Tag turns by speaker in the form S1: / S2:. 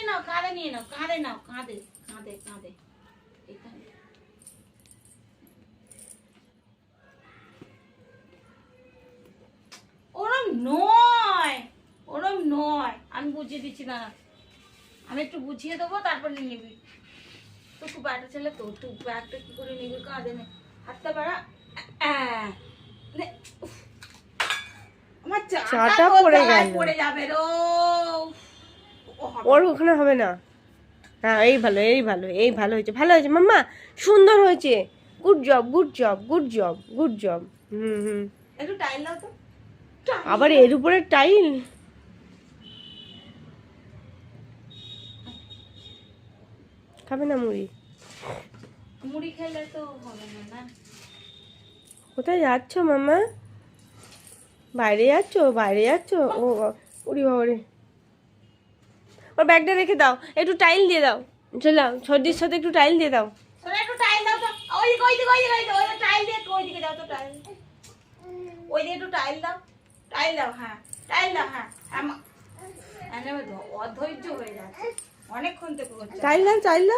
S1: নাও, কাঁধে নিয়ে নাও, কাঁধে নাও, কাঁধে কাঁধে কাঁধে এখানে। ওরম নয়, ওরম নয়, আমি বুঝিয়ে দিচ্ছি না, আমি একটু বুঝিয়ে দেবো তারপর নিয়ে নিবি। তো খুব একটা ছেলে তো, তুই ব্যাগটা কি করে নিবি? কাঁধে নে, হাতটা বাড়া। আমার চাটা পড়ে যাবে রো।
S2: ওর ওখানে হবে না। হ্যাঁ এই ভালো, এই ভালো, এই ভালো হয়েছে, ভালো হয়েছে মাম্মা, সুন্দর হয়েছে। Good job, good job, good job, good job. হুম।
S1: একটু টাইল দাও তো।
S2: আবার এর উপরে টাইল। খাবে না মুড়ি?
S1: মুড়ি খেলে তো হবে না না।
S2: কোথায় যাচ্ছ মাম্মা? বাইরে যাচ্ছ? বাইরে যাচ্ছ? ও উড়ি বাবারে, ওর ব্যাগটা রেখে দাও, একটু টাইল দিয়ে দাও। চলো সর্দির সাথে একটু টাইল দিয়ে দাও।
S1: তোরা একটু টাইল দাও তো। ওই টাইল দিয়ে ওই দিকে দাও তো টাইল। ওই দিয়ে একটু টাইল দাও। টাইল দাও, হ্যাঁ টাইল দাও, হ্যাঁ। অধৈর্য হয়ে যাচ্ছে অনেকক্ষণ থেকে।
S2: টাইল দাও, টাইল দাও।